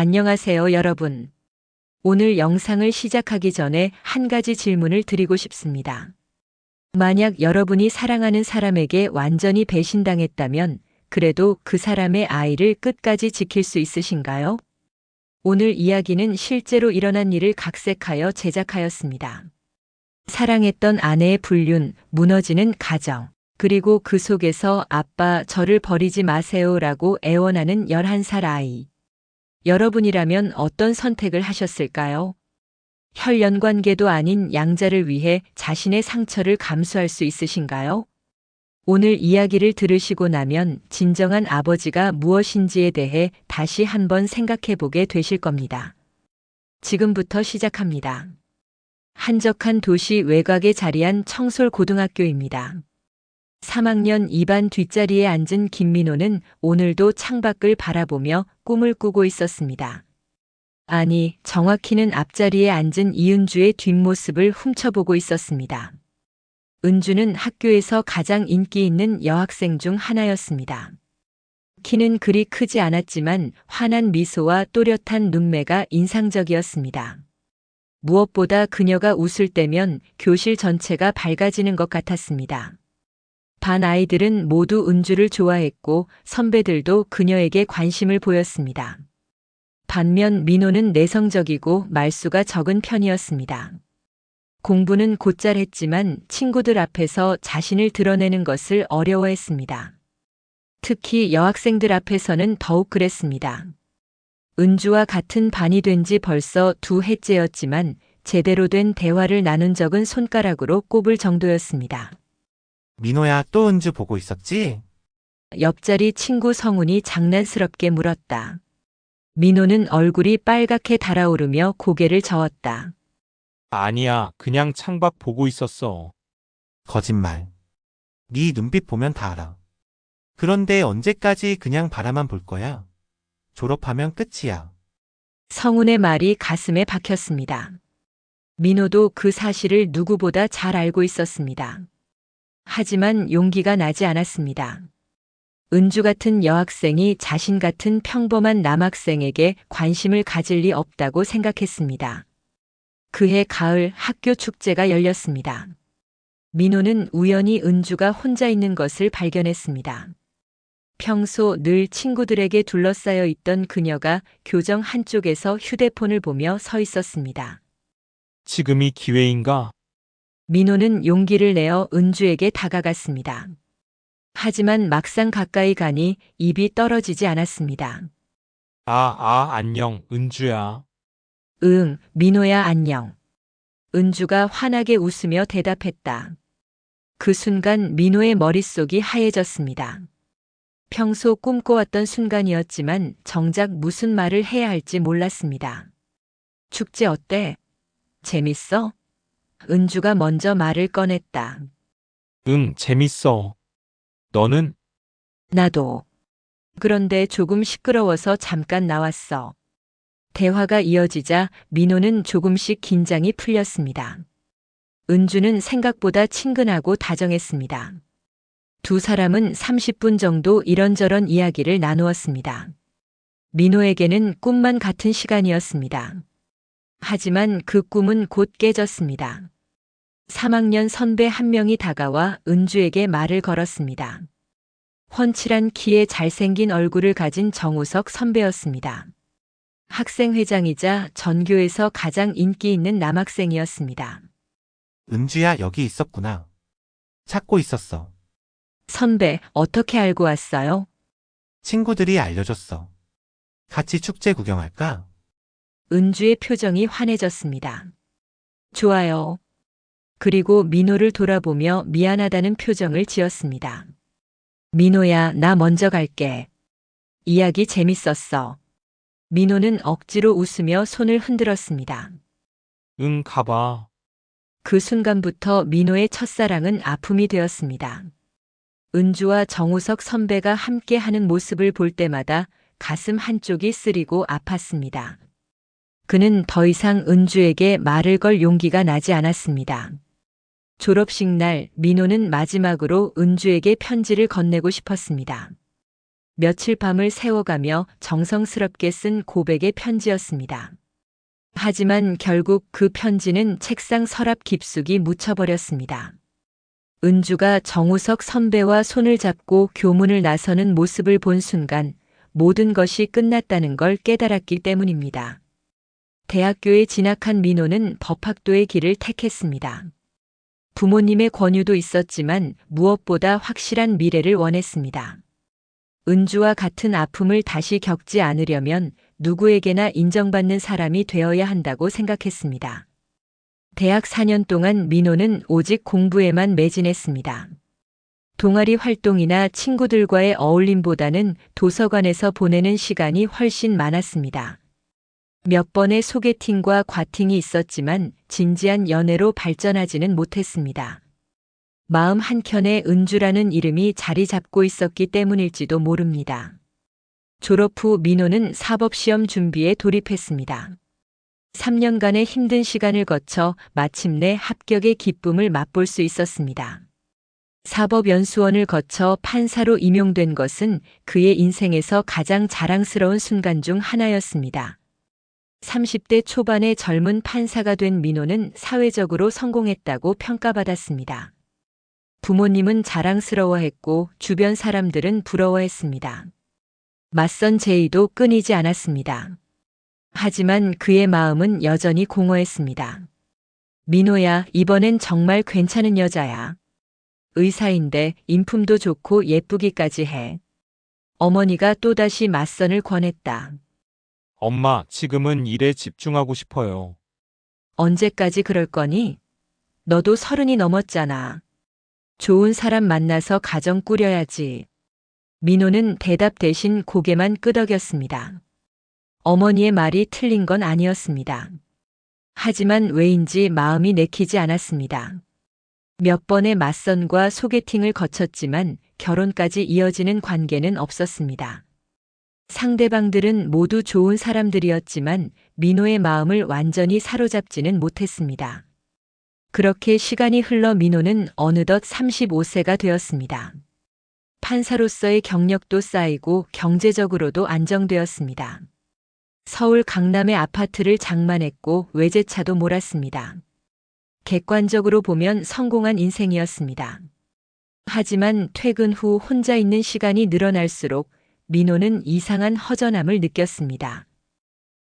안녕하세요, 여러분. 오늘 영상을 시작하기 전에 한 가지 질문을 드리고 싶습니다. 만약 여러분이 사랑하는 사람에게 완전히 배신당했다면 그래도 그 사람의 아이를 끝까지 지킬 수 있으신가요? 오늘 이야기는 실제로 일어난 일을 각색하여 제작하였습니다. 사랑했던 아내의 불륜, 무너지는 가정, 그리고 그 속에서 아빠 저를 버리지 마세요라고 애원하는 11살 아이. 여러분이라면 어떤 선택을 하셨을까요? 혈연 관계도 아닌 양자를 위해 자신의 상처를 감수할 수 있으신가요? 오늘 이야기를 들으시고 나면 진정한 아버지가 무엇인지에 대해 다시 한번 생각해 보게 되실 겁니다. 지금부터 시작합니다. 한적한 도시 외곽에 자리한 청솔고등학교입니다. 3학년 2반 뒷자리에 앉은 김민호는 오늘도 창밖을 바라보며 꿈을 꾸고 있었습니다. 아니, 정확히는 앞자리에 앉은 이은주의 뒷모습을 훔쳐보고 있었습니다. 은주는 학교에서 가장 인기 있는 여학생 중 하나였습니다. 키는 그리 크지 않았지만 환한 미소와 또렷한 눈매가 인상적이었습니다. 무엇보다 그녀가 웃을 때면 교실 전체가 밝아지는 것 같았습니다. 반 아이들은 모두 은주를 좋아했고 선배들도 그녀에게 관심을 보였습니다. 반면 민호는 내성적이고 말수가 적은 편이었습니다. 공부는 곧잘 했지만 친구들 앞에서 자신을 드러내는 것을 어려워했습니다. 특히 여학생들 앞에서는 더욱 그랬습니다. 은주와 같은 반이 된 지 벌써 2해째였지만 제대로 된 대화를 나눈 적은 손가락으로 꼽을 정도였습니다. 민호야, 또 은주 보고 있었지? 옆자리 친구 성훈이 장난스럽게 물었다. 민호는 얼굴이 빨갛게 달아오르며 고개를 저었다. 아니야, 그냥 창밖 보고 있었어. 거짓말. 네 눈빛 보면 다 알아. 그런데 언제까지 그냥 바라만 볼 거야? 졸업하면 끝이야. 성훈의 말이 가슴에 박혔습니다. 민호도 그 사실을 누구보다 잘 알고 있었습니다. 하지만 용기가 나지 않았습니다. 은주 같은 여학생이 자신 같은 평범한 남학생에게 관심을 가질 리 없다고 생각했습니다. 그해 가을 학교 축제가 열렸습니다. 민호는 우연히 은주가 혼자 있는 것을 발견했습니다. 평소 늘 친구들에게 둘러싸여 있던 그녀가 교정 한쪽에서 휴대폰을 보며 서 있었습니다. 지금이 기회인가? 민호는 용기를 내어 은주에게 다가갔습니다. 하지만 막상 가까이 가니 입이 떨어지지 않았습니다. 안녕, 은주야. 응, 민호야 안녕. 은주가 환하게 웃으며 대답했다. 그 순간 민호의 머릿속이 하얘졌습니다. 평소 꿈꿔왔던 순간이었지만 정작 무슨 말을 해야 할지 몰랐습니다. 축제 어때? 재밌어? 은주가 먼저 말을 꺼냈다. 응, 재밌어. 너는? 나도. 그런데 조금 시끄러워서 잠깐 나왔어. 대화가 이어지자 민호는 조금씩 긴장이 풀렸습니다. 은주는 생각보다 친근하고 다정했습니다. 두 사람은 30분 정도 이런저런 이야기를 나누었습니다. 민호에게는 꿈만 같은 시간이었습니다. 하지만 그 꿈은 곧 깨졌습니다. 3학년 선배 한 명이 다가와 은주에게 말을 걸었습니다. 훤칠한 키에 잘생긴 얼굴을 가진 정우석 선배였습니다. 학생회장이자 전교에서 가장 인기 있는 남학생이었습니다. 은주야, 여기 있었구나. 찾고 있었어. 선배, 어떻게 알고 왔어요? 친구들이 알려줬어. 같이 축제 구경할까? 은주의 표정이 환해졌습니다. 좋아요. 그리고 민호를 돌아보며 미안하다는 표정을 지었습니다. 민호야, 나 먼저 갈게. 이야기 재밌었어. 민호는 억지로 웃으며 손을 흔들었습니다. 응, 가봐. 그 순간부터 민호의 첫사랑은 아픔이 되었습니다. 은주와 정우석 선배가 함께하는 모습을 볼 때마다 가슴 한쪽이 쓰리고 아팠습니다. 그는 더 이상 은주에게 말을 걸 용기가 나지 않았습니다. 졸업식 날 민호는 마지막으로 은주에게 편지를 건네고 싶었습니다. 며칠 밤을 새워가며 정성스럽게 쓴 고백의 편지였습니다. 하지만 결국 그 편지는 책상 서랍 깊숙이 묻혀버렸습니다. 은주가 정우석 선배와 손을 잡고 교문을 나서는 모습을 본 순간 모든 것이 끝났다는 걸 깨달았기 때문입니다. 대학교에 진학한 민호는 법학도의 길을 택했습니다. 부모님의 권유도 있었지만 무엇보다 확실한 미래를 원했습니다. 은주와 같은 아픔을 다시 겪지 않으려면 누구에게나 인정받는 사람이 되어야 한다고 생각했습니다. 대학 4년 동안 민호는 오직 공부에만 매진했습니다. 동아리 활동이나 친구들과의 어울림보다는 도서관에서 보내는 시간이 훨씬 많았습니다. 몇 번의 소개팅과 과팅이 있었지만 진지한 연애로 발전하지는 못했습니다. 마음 한켠에 은주라는 이름이 자리 잡고 있었기 때문일지도 모릅니다. 졸업 후 민호는 사법시험 준비에 돌입했습니다. 3년간의 힘든 시간을 거쳐 마침내 합격의 기쁨을 맛볼 수 있었습니다. 사법연수원을 거쳐 판사로 임용된 것은 그의 인생에서 가장 자랑스러운 순간 중 하나였습니다. 30대 초반의 젊은 판사가 된 민호는 사회적으로 성공했다고 평가받았습니다. 부모님은 자랑스러워했고 주변 사람들은 부러워했습니다. 맞선 제의도 끊이지 않았습니다. 하지만 그의 마음은 여전히 공허했습니다. 민호야, 이번엔 정말 괜찮은 여자야. 의사인데 인품도 좋고 예쁘기까지 해. 어머니가 또다시 맞선을 권했다. 엄마, 지금은 일에 집중하고 싶어요. 언제까지 그럴 거니? 너도 30이 넘었잖아. 좋은 사람 만나서 가정 꾸려야지. 민호는 대답 대신 고개만 끄덕였습니다. 어머니의 말이 틀린 건 아니었습니다. 하지만 왜인지 마음이 내키지 않았습니다. 몇 번의 맞선과 소개팅을 거쳤지만 결혼까지 이어지는 관계는 없었습니다. 상대방들은 모두 좋은 사람들이었지만 민호의 마음을 완전히 사로잡지는 못했습니다. 그렇게 시간이 흘러 민호는 어느덧 35세가 되었습니다. 판사로서의 경력도 쌓이고 경제적으로도 안정되었습니다. 서울 강남의 아파트를 장만했고 외제차도 몰았습니다. 객관적으로 보면 성공한 인생이었습니다. 하지만 퇴근 후 혼자 있는 시간이 늘어날수록 민호는 이상한 허전함을 느꼈습니다.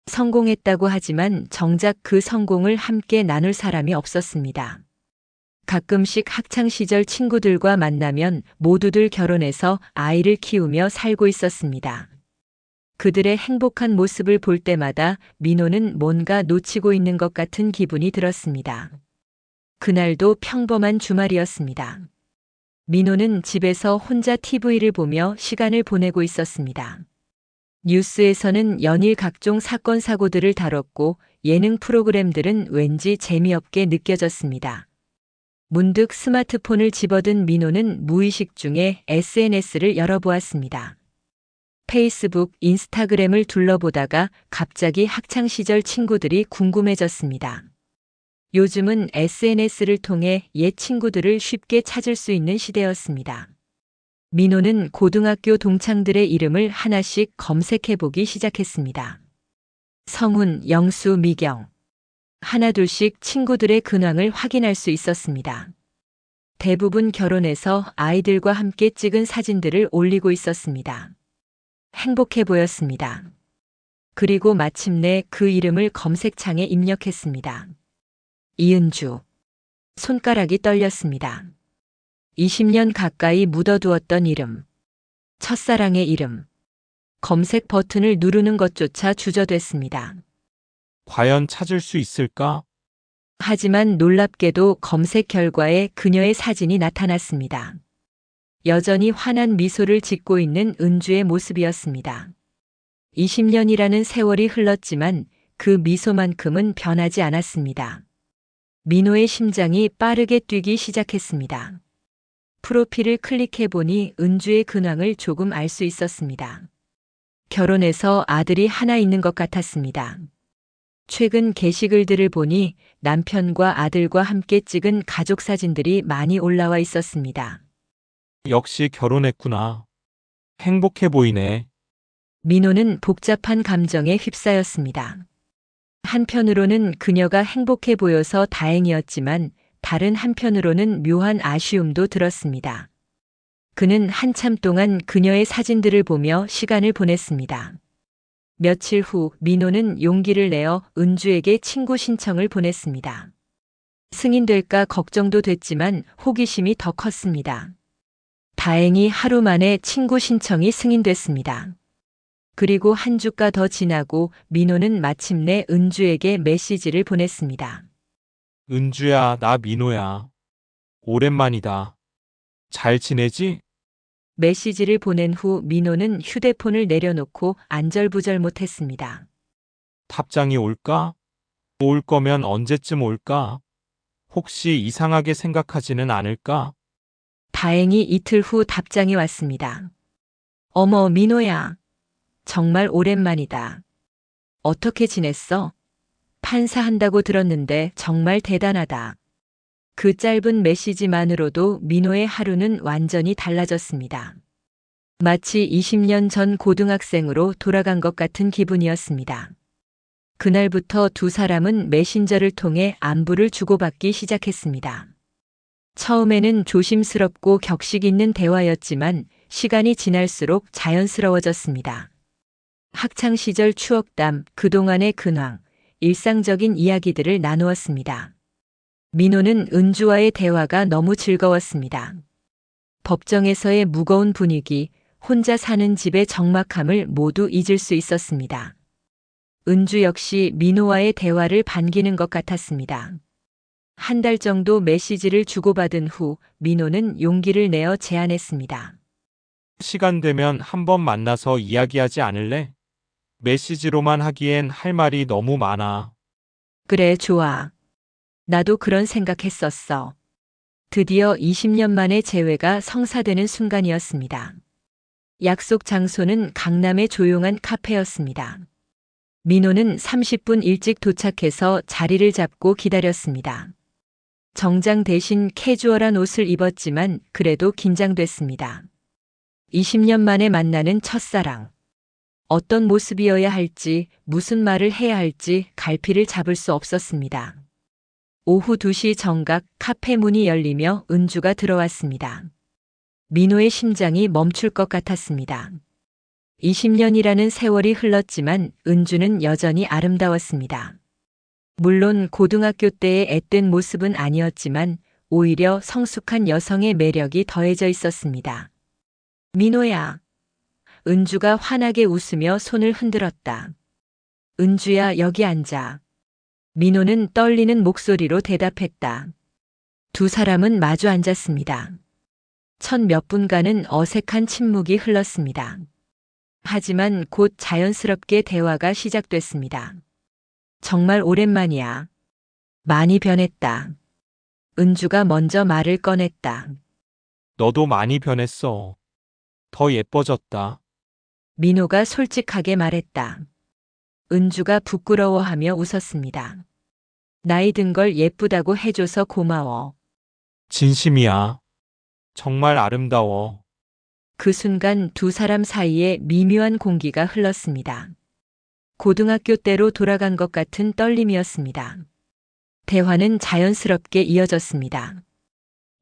성공했다고 하지만 정작 그 성공을 함께 나눌 사람이 없었습니다. 가끔씩 학창시절 친구들과 만나면 모두들 결혼해서 아이를 키우며 살고 있었습니다. 그들의 행복한 모습을 볼 때마다 민호는 뭔가 놓치고 있는 것 같은 기분이 들었습니다. 그날도 평범한 주말이었습니다. 민호는 집에서 혼자 TV를 보며 시간을 보내고 있었습니다. 뉴스에서는 연일 각종 사건 사고들을 다뤘고 예능 프로그램들은 왠지 재미없게 느껴졌습니다. 문득 스마트폰을 집어든 민호는 무의식 중에 SNS를 열어보았습니다. 페이스북, 인스타그램을 둘러보다가 갑자기 학창시절 친구들이 궁금해졌습니다. 요즘은 SNS를 통해 옛 친구들을 쉽게 찾을 수 있는 시대였습니다. 민호는 고등학교 동창들의 이름을 하나씩 검색해보기 시작했습니다. 성훈, 영수, 미경. 하나둘씩 친구들의 근황을 확인할 수 있었습니다. 대부분 결혼해서 아이들과 함께 찍은 사진들을 올리고 있었습니다. 행복해 보였습니다. 그리고 마침내 그 이름을 검색창에 입력했습니다. 이은주. 손가락이 떨렸습니다. 20년 가까이 묻어두었던 이름. 첫사랑의 이름. 검색 버튼을 누르는 것조차 주저됐습니다. 과연 찾을 수 있을까? 하지만 놀랍게도 검색 결과에 그녀의 사진이 나타났습니다. 여전히 환한 미소를 짓고 있는 은주의 모습이었습니다. 20년이라는 세월이 흘렀지만 그 미소만큼은 변하지 않았습니다. 민호의 심장이 빠르게 뛰기 시작했습니다. 프로필을 클릭해보니 은주의 근황을 조금 알 수 있었습니다. 결혼해서 아들이 하나 있는 것 같았습니다. 최근 게시글들을 보니 남편과 아들과 함께 찍은 가족 사진들이 많이 올라와 있었습니다. 역시 결혼했구나. 행복해 보이네. 민호는 복잡한 감정에 휩싸였습니다. 한편으로는 그녀가 행복해 보여서 다행이었지만 다른 한편으로는 묘한 아쉬움도 들었습니다. 그는 한참 동안 그녀의 사진들을 보며 시간을 보냈습니다. 며칠 후 민호는 용기를 내어 은주에게 친구 신청을 보냈습니다. 승인될까 걱정도 됐지만 호기심이 더 컸습니다. 다행히 하루 만에 친구 신청이 승인됐습니다. 그리고 한 주가 더 지나고 민호는 마침내 은주에게 메시지를 보냈습니다. 은주야, 나 민호야. 오랜만이다. 잘 지내지? 메시지를 보낸 후 민호는 휴대폰을 내려놓고 안절부절 못했습니다. 답장이 올까? 올 거면 언제쯤 올까? 혹시 이상하게 생각하지는 않을까? 다행히 이틀 후 답장이 왔습니다. 어머, 민호야. 정말 오랜만이다. 어떻게 지냈어? 판사한다고 들었는데 정말 대단하다. 그 짧은 메시지만으로도 민호의 하루는 완전히 달라졌습니다. 마치 20년 전 고등학생으로 돌아간 것 같은 기분이었습니다. 그날부터 두 사람은 메신저를 통해 안부를 주고받기 시작했습니다. 처음에는 조심스럽고 격식 있는 대화였지만 시간이 지날수록 자연스러워졌습니다. 학창 시절 추억담, 그동안의 근황, 일상적인 이야기들을 나누었습니다. 민호는 은주와의 대화가 너무 즐거웠습니다. 법정에서의 무거운 분위기, 혼자 사는 집의 적막함을 모두 잊을 수 있었습니다. 은주 역시 민호와의 대화를 반기는 것 같았습니다. 한 달 정도 메시지를 주고받은 후 민호는 용기를 내어 제안했습니다. 시간 되면 한번 만나서 이야기하지 않을래? 메시지로만 하기엔 할 말이 너무 많아. 그래, 좋아. 나도 그런 생각했었어. 드디어 20년 만에 재회가 성사되는 순간이었습니다. 약속 장소는 강남의 조용한 카페였습니다. 민호는 30분 일찍 도착해서 자리를 잡고 기다렸습니다. 정장 대신 캐주얼한 옷을 입었지만 그래도 긴장됐습니다. 20년 만에 만나는 첫사랑. 어떤 모습이어야 할지, 무슨 말을 해야 할지 갈피를 잡을 수 없었습니다. 오후 2시 정각 카페 문이 열리며 은주가 들어왔습니다. 민호의 심장이 멈출 것 같았습니다. 20년이라는 세월이 흘렀지만 은주는 여전히 아름다웠습니다. 물론 고등학교 때의 앳된 모습은 아니었지만 오히려 성숙한 여성의 매력이 더해져 있었습니다. 민호야. 은주가 환하게 웃으며 손을 흔들었다. 은주야, 여기 앉아. 민호는 떨리는 목소리로 대답했다. 두 사람은 마주 앉았습니다. 첫 몇 분간은 어색한 침묵이 흘렀습니다. 하지만 곧 자연스럽게 대화가 시작됐습니다. 정말 오랜만이야. 많이 변했다. 은주가 먼저 말을 꺼냈다. 너도 많이 변했어. 더 예뻐졌다. 민호가 솔직하게 말했다. 은주가 부끄러워하며 웃었습니다. 나이 든 걸 예쁘다고 해줘서 고마워. 진심이야. 정말 아름다워. 그 순간 두 사람 사이에 미묘한 공기가 흘렀습니다. 고등학교 때로 돌아간 것 같은 떨림이었습니다. 대화는 자연스럽게 이어졌습니다.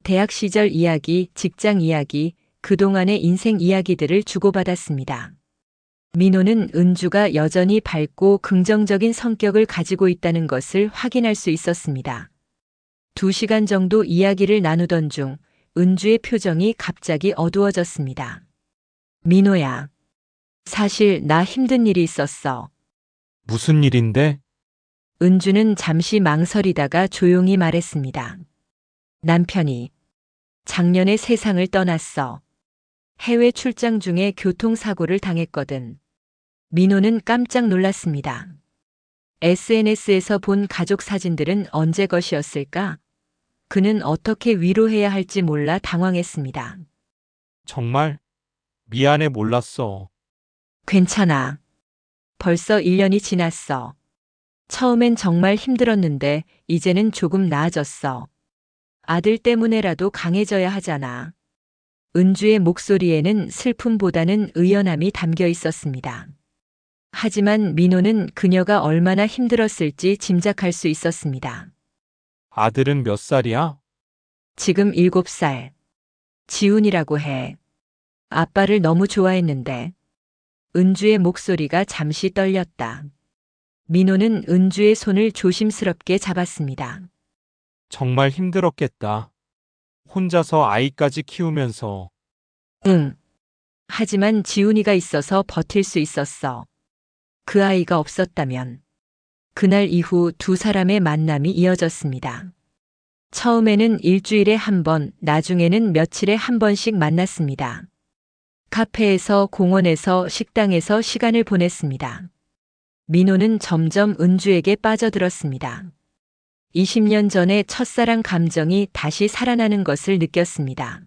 대학 시절 이야기, 직장 이야기, 그동안의 인생 이야기들을 주고받았습니다. 민호는 은주가 여전히 밝고 긍정적인 성격을 가지고 있다는 것을 확인할 수 있었습니다. 2시간 정도 이야기를 나누던 중 은주의 표정이 갑자기 어두워졌습니다. 민호야, 사실 나 힘든 일이 있었어. 무슨 일인데? 은주는 잠시 망설이다가 조용히 말했습니다. 남편이 작년에 세상을 떠났어. 해외 출장 중에 교통사고를 당했거든. 민호는 깜짝 놀랐습니다. SNS에서 본 가족 사진들은 언제 것이었을까? 그는 어떻게 위로해야 할지 몰라 당황했습니다. 정말? 미안해, 몰랐어. 괜찮아. 벌써 1년이 지났어. 처음엔 정말 힘들었는데 이제는 조금 나아졌어. 아들 때문에라도 강해져야 하잖아. 은주의 목소리에는 슬픔보다는 의연함이 담겨 있었습니다. 하지만 민호는 그녀가 얼마나 힘들었을지 짐작할 수 있었습니다. 아들은 몇 살이야? 지금 7살. 지훈이라고 해. 아빠를 너무 좋아했는데. 은주의 목소리가 잠시 떨렸다. 민호는 은주의 손을 조심스럽게 잡았습니다. 정말 힘들었겠다. 혼자서 아이까지 키우면서. 응. 하지만 지훈이가 있어서 버틸 수 있었어. 그 아이가 없었다면. 그날 이후 두 사람의 만남이 이어졌습니다. 처음에는 일주일에 한 번, 나중에는 며칠에 한 번씩 만났습니다. 카페에서, 공원에서, 식당에서 시간을 보냈습니다. 민호는 점점 은주에게 빠져들었습니다. 20년 전의 첫사랑 감정이 다시 살아나는 것을 느꼈습니다.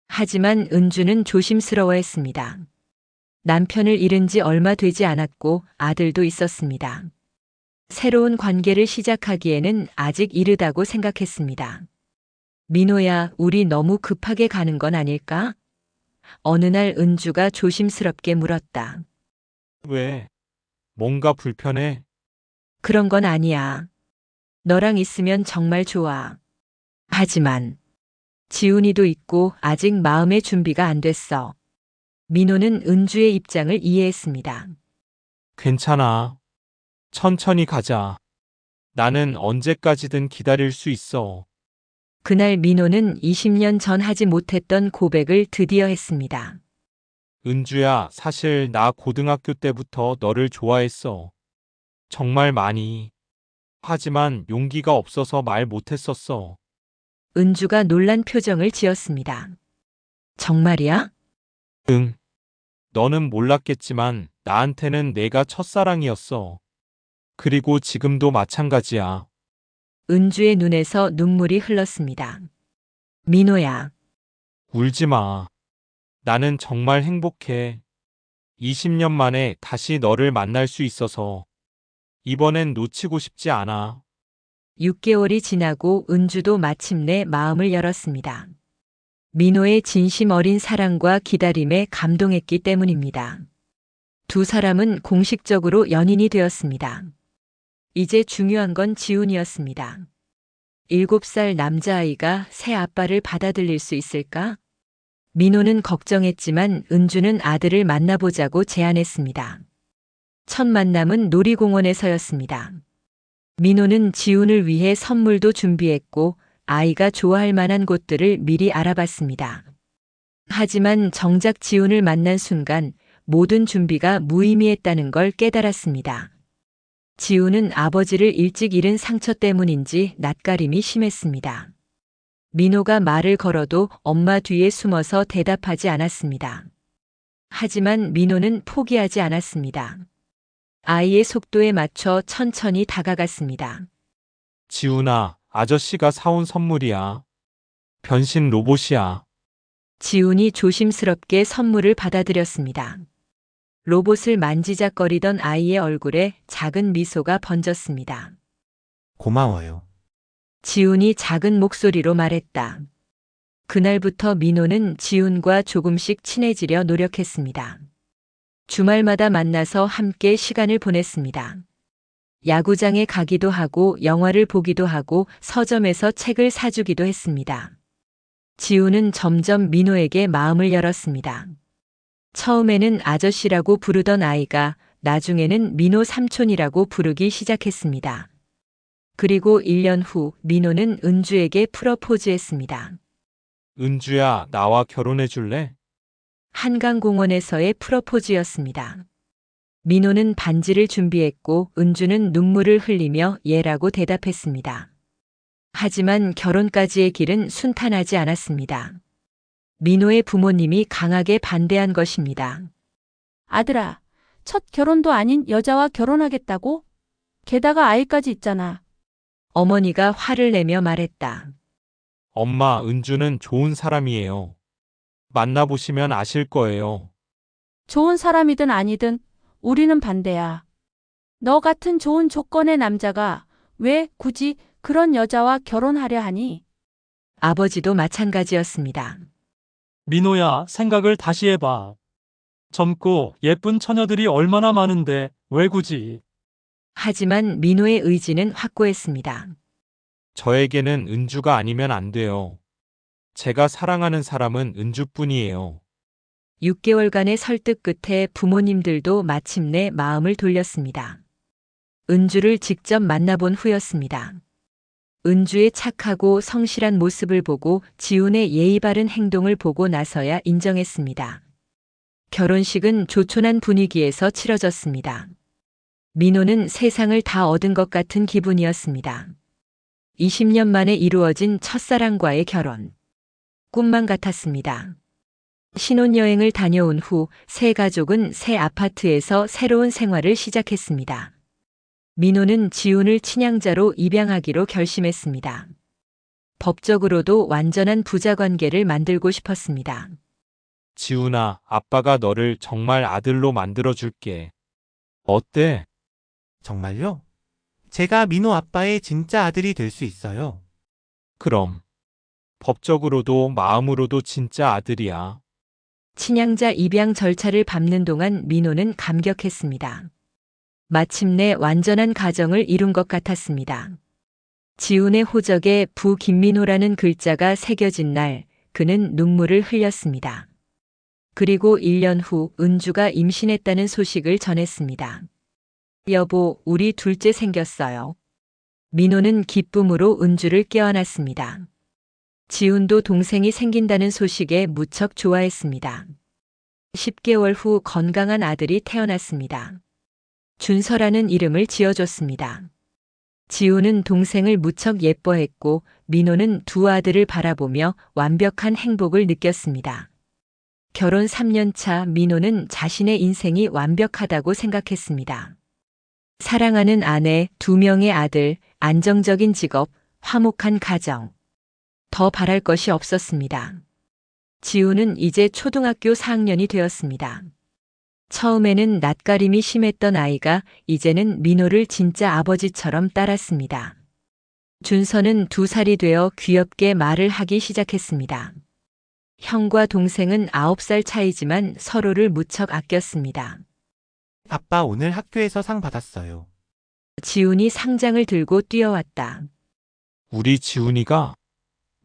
하지만 은주는 조심스러워했습니다. 남편을 잃은 지 얼마 되지 않았고 아들도 있었습니다. 새로운 관계를 시작하기에는 아직 이르다고 생각했습니다. 민호야, 우리 너무 급하게 가는 건 아닐까? 어느 날 은주가 조심스럽게 물었다. 왜? 뭔가 불편해? 그런 건 아니야. 너랑 있으면 정말 좋아. 하지만 지훈이도 있고 아직 마음의 준비가 안 됐어. 민호는 은주의 입장을 이해했습니다. 괜찮아. 천천히 가자. 나는 언제까지든 기다릴 수 있어. 그날 민호는 20년 전 하지 못했던 고백을 드디어 했습니다. 은주야, 사실 나 고등학교 때부터 너를 좋아했어. 정말 많이. 하지만 용기가 없어서 말 못했었어. 은주가 놀란 표정을 지었습니다. 정말이야? 응. 너는 몰랐겠지만 나한테는 내가 첫사랑이었어. 그리고 지금도 마찬가지야. 은주의 눈에서 눈물이 흘렀습니다. 민호야, 울지 마. 나는 정말 행복해. 20년 만에 다시 너를 만날 수 있어서. 이번엔 놓치고 싶지 않아. 6개월이 지나고 은주도 마침내 마음을 열었습니다. 민호의 진심 어린 사랑과 기다림에 감동했기 때문입니다. 두 사람은 공식적으로 연인이 되었습니다. 이제 중요한 건 지훈이었습니다. 7살 남자아이가 새 아빠를 받아들일 수 있을까? 민호는 걱정했지만 은주는 아들을 만나보자고 제안했습니다. 첫 만남은 놀이공원에서였습니다. 민호는 지훈을 위해 선물도 준비했고 아이가 좋아할 만한 곳들을 미리 알아봤습니다. 하지만 정작 지훈을 만난 순간 모든 준비가 무의미했다는 걸 깨달았습니다. 지훈은 아버지를 일찍 잃은 상처 때문인지 낯가림이 심했습니다. 민호가 말을 걸어도 엄마 뒤에 숨어서 대답하지 않았습니다. 하지만 민호는 포기하지 않았습니다. 아이의 속도에 맞춰 천천히 다가갔습니다. 지훈아, 아저씨가 사온 선물이야. 변신 로봇이야. 지훈이 조심스럽게 선물을 받아들였습니다. 로봇을 만지작거리던 아이의 얼굴에 작은 미소가 번졌습니다. 고마워요. 지훈이 작은 목소리로 말했다. 그날부터 민호는 지훈과 조금씩 친해지려 노력했습니다. 주말마다 만나서 함께 시간을 보냈습니다. 야구장에 가기도 하고 영화를 보기도 하고 서점에서 책을 사주기도 했습니다. 지훈은 점점 민호에게 마음을 열었습니다. 처음에는 아저씨라고 부르던 아이가 나중에는 민호 삼촌이라고 부르기 시작했습니다. 그리고 1년 후 민호는 은주에게 프러포즈했습니다. 은주야, 나와 결혼해 줄래? 한강공원에서의 프러포즈였습니다. 민호는 반지를 준비했고 은주는 눈물을 흘리며 예라고 대답했습니다. 하지만 결혼까지의 길은 순탄하지 않았습니다. 민호의 부모님이 강하게 반대한 것입니다. 아들아, 첫 결혼도 아닌 여자와 결혼하겠다고? 게다가 아이까지 있잖아. 어머니가 화를 내며 말했다. 엄마, 은주는 좋은 사람이에요. 만나보시면 아실 거예요. 좋은 사람이든 아니든 우리는 반대야. 너 같은 좋은 조건의 남자가 왜 굳이 그런 여자와 결혼하려 하니? 아버지도 마찬가지였습니다. 민호야, 생각을 다시 해봐. 젊고 예쁜 처녀들이 얼마나 많은데 왜 굳이? 하지만 민호의 의지는 확고했습니다. 저에게는 은주가 아니면 안 돼요. 제가 사랑하는 사람은 은주뿐이에요. 6개월간의 설득 끝에 부모님들도 마침내 마음을 돌렸습니다. 은주를 직접 만나본 후였습니다. 은주의 착하고 성실한 모습을 보고 지훈의 예의 바른 행동을 보고 나서야 인정했습니다. 결혼식은 조촐한 분위기에서 치러졌습니다. 민호는 세상을 다 얻은 것 같은 기분이었습니다. 20년 만에 이루어진 첫사랑과의 결혼. 꿈만 같았습니다. 신혼여행을 다녀온 후 새 가족은 새 아파트에서 새로운 생활을 시작했습니다. 민호는 지훈을 친양자로 입양하기로 결심했습니다. 법적으로도 완전한 부자 관계를 만들고 싶었습니다. 지훈아, 아빠가 너를 정말 아들로 만들어줄게. 어때? 정말요? 제가 민호 아빠의 진짜 아들이 될 수 있어요. 그럼. 법적으로도 마음으로도 진짜 아들이야. 친양자 입양 절차를 밟는 동안 민호는 감격했습니다. 마침내 완전한 가정을 이룬 것 같았습니다. 지훈의 호적에 부 김민호라는 글자가 새겨진 날, 그는 눈물을 흘렸습니다. 그리고 1년 후 은주가 임신했다는 소식을 전했습니다. 여보, 우리 둘째 생겼어요. 민호는 기쁨으로 은주를 껴안았습니다. 지훈도 동생이 생긴다는 소식에 무척 좋아했습니다. 10개월 후 건강한 아들이 태어났습니다. 준서라는 이름을 지어줬습니다. 지훈은 동생을 무척 예뻐했고 민호는 두 아들을 바라보며 완벽한 행복을 느꼈습니다. 결혼 3년 차 민호는 자신의 인생이 완벽하다고 생각했습니다. 사랑하는 아내, 2명의 아들, 안정적인 직업, 화목한 가정. 더 바랄 것이 없었습니다. 지훈은 이제 초등학교 4학년이 되었습니다. 처음에는 낯가림이 심했던 아이가 이제는 민호를 진짜 아버지처럼 따랐습니다. 준서는 2살이 되어 귀엽게 말을 하기 시작했습니다. 형과 동생은 9살 차이지만 서로를 무척 아꼈습니다. 아빠 오늘 학교에서 상 받았어요. 지훈이 상장을 들고 뛰어왔다. 우리 지훈이가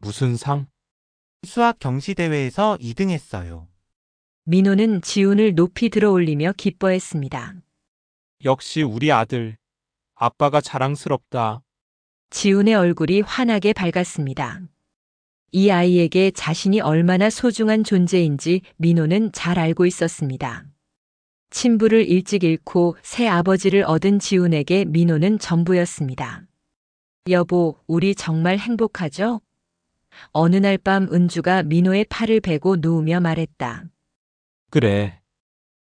무슨 상? 수학 경시대회에서 2등 했어요. 민호는 지훈을 높이 들어올리며 기뻐했습니다. 역시 우리 아들. 아빠가 자랑스럽다. 지훈의 얼굴이 환하게 밝았습니다. 이 아이에게 자신이 얼마나 소중한 존재인지 민호는 잘 알고 있었습니다. 친부를 일찍 잃고 새 아버지를 얻은 지훈에게 민호는 전부였습니다. 여보, 우리 정말 행복하죠? 어느 날 밤 은주가 민호의 팔을 베고 누우며 말했다. 그래.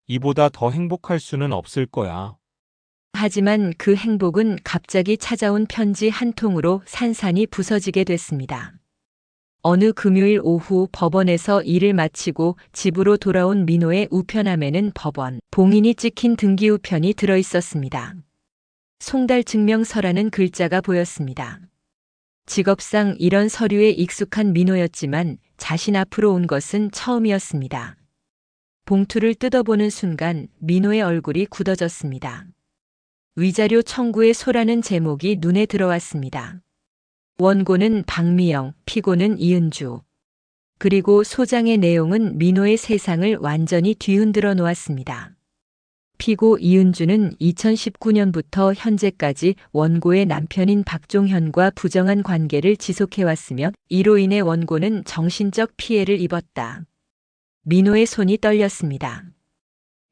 이보다 더 행복할 수는 없을 거야. 하지만 그 행복은 갑자기 찾아온 편지 한 통으로 산산이 부서지게 됐습니다. 어느 금요일 오후 법원에서 일을 마치고 집으로 돌아온 민호의 우편함에는 법원 봉인이 찍힌 등기우편이 들어 있었습니다. 송달증명서라는 글자가 보였습니다. 직업상 이런 서류에 익숙한 민호였지만 자신 앞으로 온 것은 처음이었습니다. 봉투를 뜯어보는 순간 민호의 얼굴이 굳어졌습니다. 위자료 청구의 소라는 제목이 눈에 들어왔습니다. 원고는 박미영, 피고는 이은주. 그리고 소장의 내용은 민호의 세상을 완전히 뒤흔들어 놓았습니다. 피고 이은주는 2019년부터 현재까지 원고의 남편인 박종현과 부정한 관계를 지속해왔으며 이로 인해 원고는 정신적 피해를 입었다. 민호의 손이 떨렸습니다.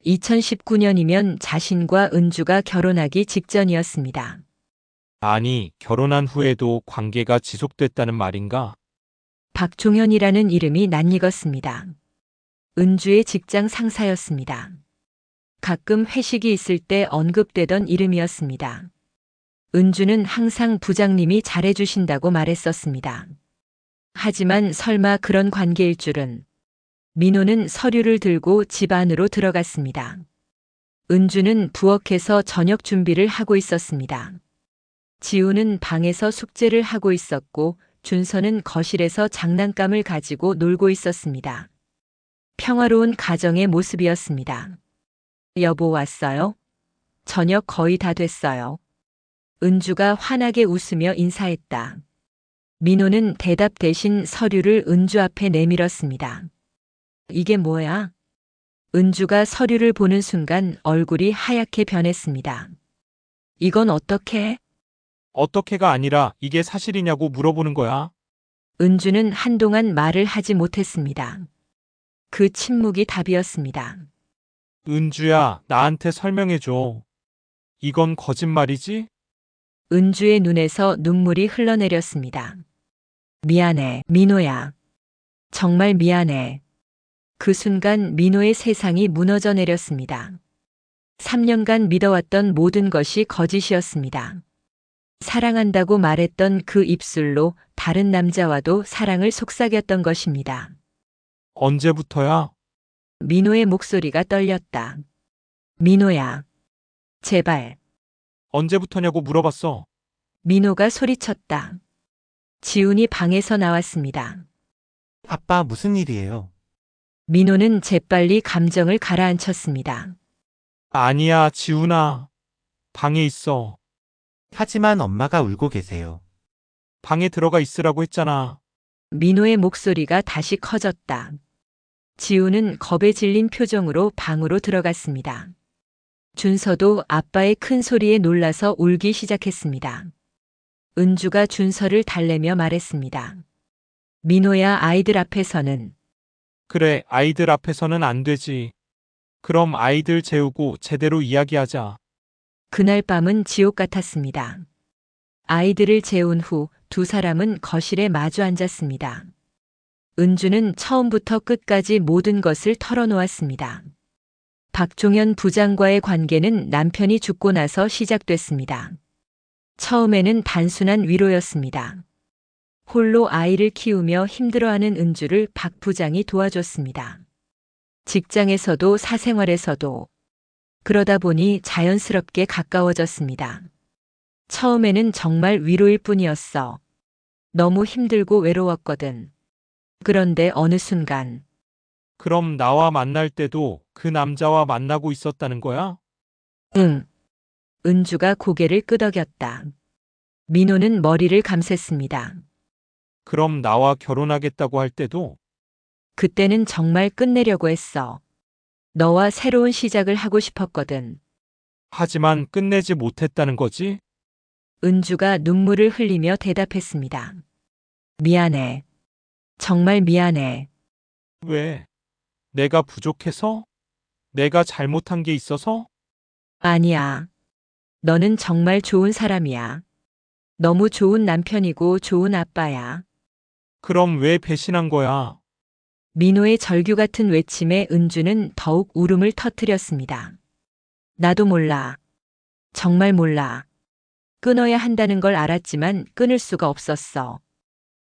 2019년이면 자신과 은주가 결혼하기 직전이었습니다. 아니, 결혼한 후에도 관계가 지속됐다는 말인가? 박종현이라는 이름이 낯익었습니다. 은주의 직장 상사였습니다. 가끔 회식이 있을 때 언급되던 이름이었습니다. 은주는 항상 부장님이 잘해주신다고 말했었습니다. 하지만 설마 그런 관계일 줄은. 민호는 서류를 들고 집 안으로 들어갔습니다. 은주는 부엌에서 저녁 준비를 하고 있었습니다. 지훈은 방에서 숙제를 하고 있었고 준서는 거실에서 장난감을 가지고 놀고 있었습니다. 평화로운 가정의 모습이었습니다. 여보 왔어요? 저녁 거의 다 됐어요. 은주가 환하게 웃으며 인사했다. 민호는 대답 대신 서류를 은주 앞에 내밀었습니다. 이게 뭐야? 은주가 서류를 보는 순간 얼굴이 하얗게 변했습니다. 이건 어떻게? 어떻게가 아니라 이게 사실이냐고 물어보는 거야. 은주는 한동안 말을 하지 못했습니다. 그 침묵이 답이었습니다. 은주야, 나한테 설명해줘. 이건 거짓말이지? 은주의 눈에서 눈물이 흘러내렸습니다. 미안해, 민호야. 정말 미안해. 그 순간 민호의 세상이 무너져 내렸습니다. 3년간 믿어왔던 모든 것이 거짓이었습니다. 사랑한다고 말했던 그 입술로 다른 남자와도 사랑을 속삭였던 것입니다. 언제부터야? 민호의 목소리가 떨렸다. 민호야. 제발. 언제부터냐고 물어봤어. 민호가 소리쳤다. 지훈이 방에서 나왔습니다. 아빠 무슨 일이에요? 민호는 재빨리 감정을 가라앉혔습니다. 아니야, 지훈아. 방에 있어. 하지만 엄마가 울고 계세요. 방에 들어가 있으라고 했잖아. 민호의 목소리가 다시 커졌다. 지훈은 겁에 질린 표정으로 방으로 들어갔습니다. 준서도 아빠의 큰 소리에 놀라서 울기 시작했습니다. 은주가 준서를 달래며 말했습니다. 민호야, 아이들 앞에서는. 그래, 아이들 앞에서는 안 되지. 그럼 아이들 재우고 제대로 이야기하자. 그날 밤은 지옥 같았습니다. 아이들을 재운 후 두 사람은 거실에 마주 앉았습니다. 은주는 처음부터 끝까지 모든 것을 털어놓았습니다. 박종현 부장과의 관계는 남편이 죽고 나서 시작됐습니다. 처음에는 단순한 위로였습니다. 홀로 아이를 키우며 힘들어하는 은주를 박 부장이 도와줬습니다. 직장에서도 사생활에서도. 그러다 보니 자연스럽게 가까워졌습니다. 처음에는 정말 위로일 뿐이었어. 너무 힘들고 외로웠거든. 그런데 어느 순간 그럼 나와 만날 때도 그 남자와 만나고 있었다는 거야? 응. 은주가 고개를 끄덕였다. 민호는 머리를 감쌌습니다. 그럼 나와 결혼하겠다고 할 때도? 그때는 정말 끝내려고 했어. 너와 새로운 시작을 하고 싶었거든. 하지만 끝내지 못했다는 거지? 은주가 눈물을 흘리며 대답했습니다. 미안해. 정말 미안해. 왜? 내가 부족해서? 내가 잘못한 게 있어서? 아니야. 너는 정말 좋은 사람이야. 너무 좋은 남편이고 좋은 아빠야. 그럼 왜 배신한 거야? 민호의 절규 같은 외침에 은주는 더욱 울음을 터뜨렸습니다. 나도 몰라. 정말 몰라. 끊어야 한다는 걸 알았지만 끊을 수가 없었어.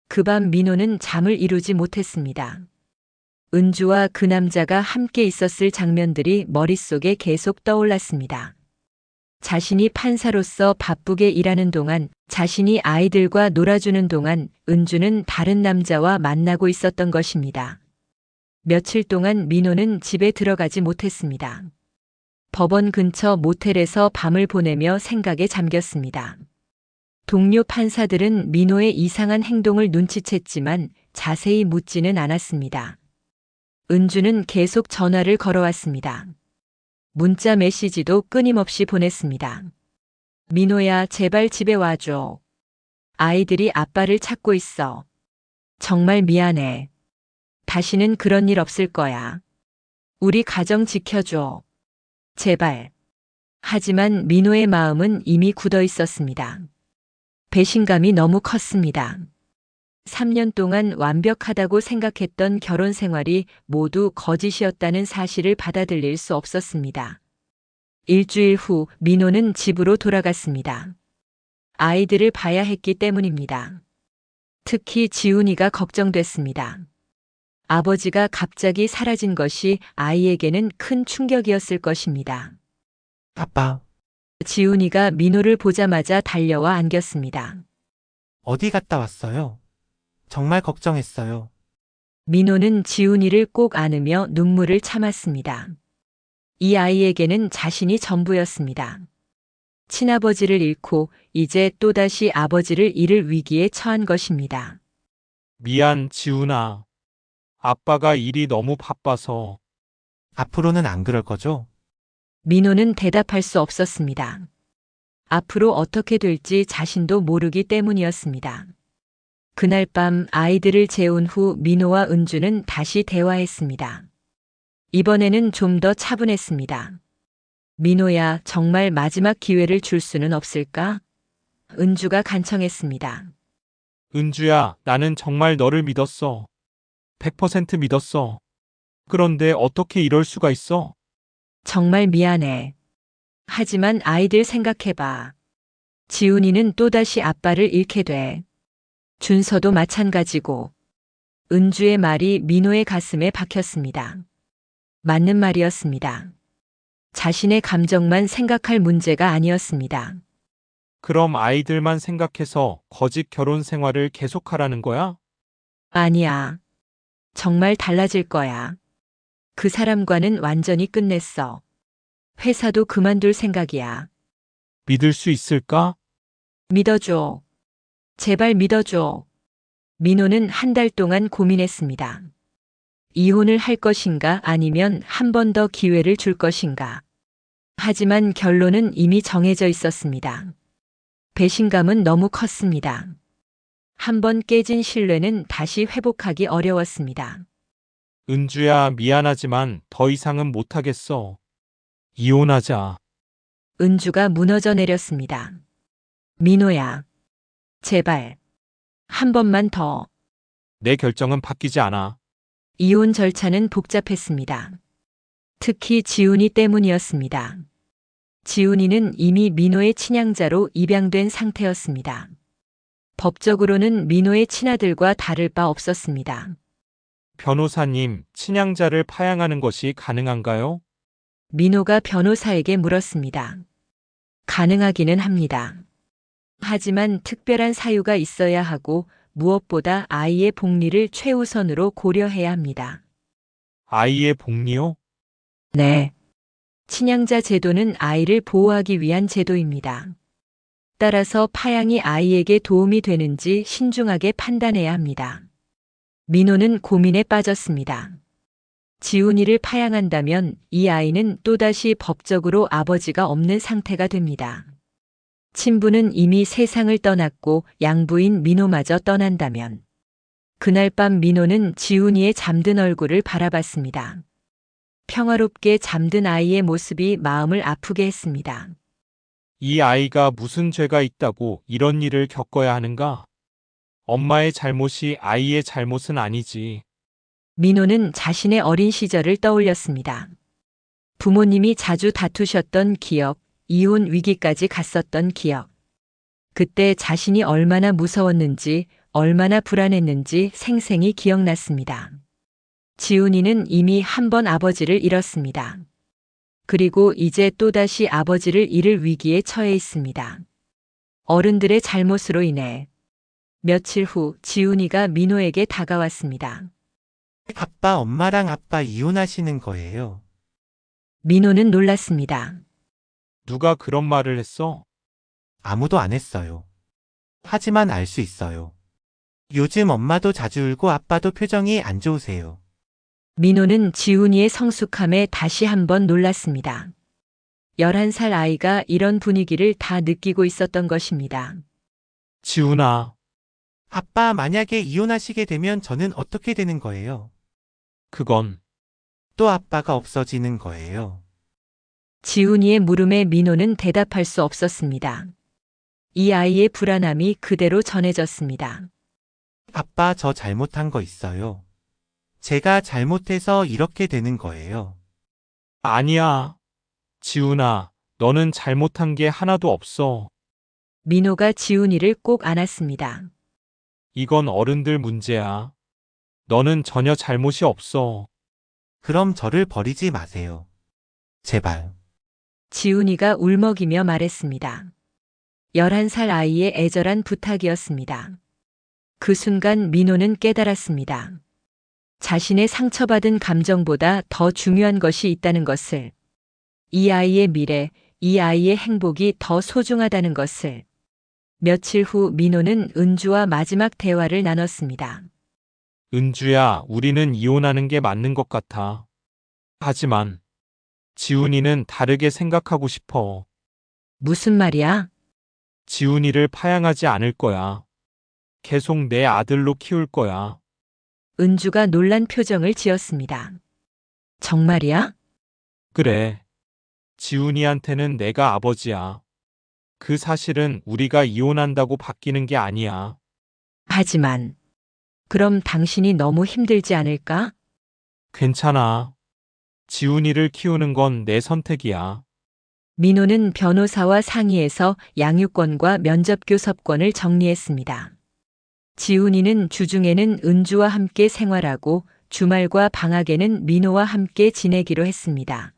그 밤 민호는 잠을 이루지 못했습니다. 은주와 그 남자가 함께 있었을 장면들이 머릿속에 계속 떠올랐습니다. 자신이 판사로서 바쁘게 일하는 동안, 자신이 아이들과 놀아주는 동안 은주는 다른 남자와 만나고 있었던 것입니다. 며칠 동안 민호는 집에 들어가지 못했습니다. 법원 근처 모텔에서 밤을 보내며 생각에 잠겼습니다. 동료 판사들은 민호의 이상한 행동을 눈치챘지만 자세히 묻지는 않았습니다. 은주는 계속 전화를 걸어왔습니다. 문자 메시지도 끊임없이 보냈습니다. 민호야, 제발 집에 와줘. 아이들이 아빠를 찾고 있어. 정말 미안해. 다시는 그런 일 없을 거야. 우리 가정 지켜줘. 제발. 하지만 민호의 마음은 이미 굳어 있었습니다. 배신감이 너무 컸습니다. 3년 동안 완벽하다고 생각했던 결혼 생활이 모두 거짓이었다는 사실을 받아들일 수 없었습니다. 일주일 후 민호는 집으로 돌아갔습니다. 아이들을 봐야 했기 때문입니다. 특히 지훈이가 걱정됐습니다. 아버지가 갑자기 사라진 것이 아이에게는 큰 충격이었을 것입니다. 아빠, 지훈이가 민호를 보자마자 달려와 안겼습니다. 어디 갔다 왔어요? 정말 걱정했어요. 민호는 지훈이를 꼭 안으며 눈물을 참았습니다. 이 아이에게는 자신이 전부였습니다. 친아버지를 잃고 이제 또다시 아버지를 잃을 위기에 처한 것입니다. 미안, 지훈아. 아빠가 일이 너무 바빠서. 앞으로는 안 그럴 거죠? 민호는 대답할 수 없었습니다. 앞으로 어떻게 될지 자신도 모르기 때문이었습니다. 그날 밤 아이들을 재운 후 민호와 은주는 다시 대화했습니다. 이번에는 좀 더 차분했습니다. 민호야, 정말 마지막 기회를 줄 수는 없을까? 은주가 간청했습니다. 은주야, 나는 정말 너를 믿었어. 100% 믿었어. 그런데 어떻게 이럴 수가 있어? 정말 미안해. 하지만 아이들 생각해봐. 지훈이는 또다시 아빠를 잃게 돼. 준서도 마찬가지고. 은주의 말이 민호의 가슴에 박혔습니다. 맞는 말이었습니다. 자신의 감정만 생각할 문제가 아니었습니다. 그럼 아이들만 생각해서 거짓 결혼 생활을 계속하라는 거야? 아니야. 정말 달라질 거야. 그 사람과는 완전히 끝냈어. 회사도 그만둘 생각이야. 믿을 수 있을까? 믿어줘. 제발 믿어줘. 민호는 한 달 동안 고민했습니다. 이혼을 할 것인가 아니면 한 번 더 기회를 줄 것인가. 하지만 결론은 이미 정해져 있었습니다. 배신감은 너무 컸습니다. 한 번 깨진 신뢰는 다시 회복하기 어려웠습니다. 은주야, 미안하지만 더 이상은 못하겠어. 이혼하자. 은주가 무너져 내렸습니다. 민호야. 제발. 한 번만 더. 내 결정은 바뀌지 않아. 이혼 절차는 복잡했습니다. 특히 지훈이 때문이었습니다. 지훈이는 이미 민호의 친양자로 입양된 상태였습니다. 법적으로는 민호의 친아들과 다를 바 없었습니다. 변호사님, 친양자를 파양하는 것이 가능한가요? 민호가 변호사에게 물었습니다. 가능하기는 합니다. 하지만 특별한 사유가 있어야 하고 무엇보다 아이의 복리를 최우선으로 고려해야 합니다. 아이의 복리요? 네. 친양자 제도는 아이를 보호하기 위한 제도입니다. 따라서 파양이 아이에게 도움이 되는지 신중하게 판단해야 합니다. 민호는 고민에 빠졌습니다. 지훈이를 파양한다면 이 아이는 또다시 법적으로 아버지가 없는 상태가 됩니다. 친부는 이미 세상을 떠났고 양부인 민호마저 떠난다면 그날 밤 민호는 지훈이의 잠든 얼굴을 바라봤습니다. 평화롭게 잠든 아이의 모습이 마음을 아프게 했습니다. 이 아이가 무슨 죄가 있다고 이런 일을 겪어야 하는가? 엄마의 잘못이 아이의 잘못은 아니지. 민호는 자신의 어린 시절을 떠올렸습니다. 부모님이 자주 다투셨던 기억, 이혼 위기까지 갔었던 기억. 그때 자신이 얼마나 무서웠는지, 얼마나 불안했는지 생생히 기억났습니다. 지훈이는 이미 한 번 아버지를 잃었습니다. 그리고 이제 또다시 아버지를 잃을 위기에 처해 있습니다. 어른들의 잘못으로 인해. 며칠 후 지훈이가 민호에게 다가왔습니다. 아빠, 엄마랑 아빠 이혼하시는 거예요. 민호는 놀랐습니다. 누가 그런 말을 했어? 아무도 안 했어요. 하지만 알 수 있어요. 요즘 엄마도 자주 울고 아빠도 표정이 안 좋으세요. 민호는 지훈이의 성숙함에 다시 한번 놀랐습니다. 11살 아이가 이런 분위기를 다 느끼고 있었던 것입니다. 지훈아, 아빠, 만약에 이혼하시게 되면 저는 어떻게 되는 거예요? 그건 또 아빠가 없어지는 거예요. 지훈이의 물음에 민호는 대답할 수 없었습니다. 이 아이의 불안함이 그대로 전해졌습니다. 아빠, 저 잘못한 거 있어요. 제가 잘못해서 이렇게 되는 거예요. 아니야. 지훈아, 너는 잘못한 게 하나도 없어. 민호가 지훈이를 꼭 안았습니다. 이건 어른들 문제야. 너는 전혀 잘못이 없어. 그럼 저를 버리지 마세요. 제발. 지훈이가 울먹이며 말했습니다. 11살 아이의 애절한 부탁이었습니다. 그 순간 민호는 깨달았습니다. 자신의 상처받은 감정보다 더 중요한 것이 있다는 것을, 이 아이의 미래, 이 아이의 행복이 더 소중하다는 것을. 며칠 후 민호는 은주와 마지막 대화를 나눴습니다. 은주야, 우리는 이혼하는 게 맞는 것 같아. 하지만 지훈이는 다르게 생각하고 싶어. 무슨 말이야? 지훈이를 파양하지 않을 거야. 계속 내 아들로 키울 거야. 은주가 놀란 표정을 지었습니다. 정말이야? 그래. 지훈이한테는 내가 아버지야. 그 사실은 우리가 이혼한다고 바뀌는 게 아니야. 하지만, 그럼 당신이 너무 힘들지 않을까? 괜찮아. 지훈이를 키우는 건 내 선택이야. 민호는 변호사와 상의해서 양육권과 면접교섭권을 정리했습니다. 지훈이는 주중에는 은주와 함께 생활하고 주말과 방학에는 민호와 함께 지내기로 했습니다.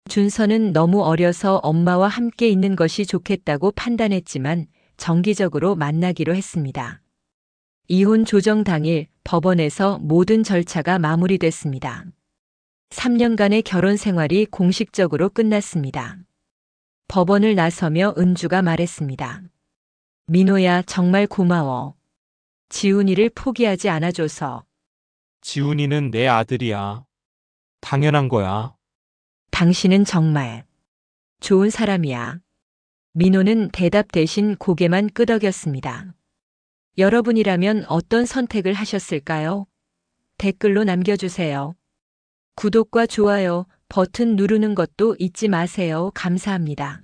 준서는 너무 어려서 엄마와 함께 있는 것이 좋겠다고 판단했지만 정기적으로 만나기로 했습니다. 이혼 조정 당일 법원에서 모든 절차가 마무리됐습니다. 3년간의 결혼 생활이 공식적으로 끝났습니다. 법원을 나서며 은주가 말했습니다. 민호야, 정말 고마워. 지훈이를 포기하지 않아줘서. 지훈이는 내 아들이야. 당연한 거야. 당신은 정말 좋은 사람이야. 민호는 대답 대신 고개만 끄덕였습니다. 여러분이라면 어떤 선택을 하셨을까요? 댓글로 남겨주세요. 구독과 좋아요 버튼 누르는 것도 잊지 마세요. 감사합니다.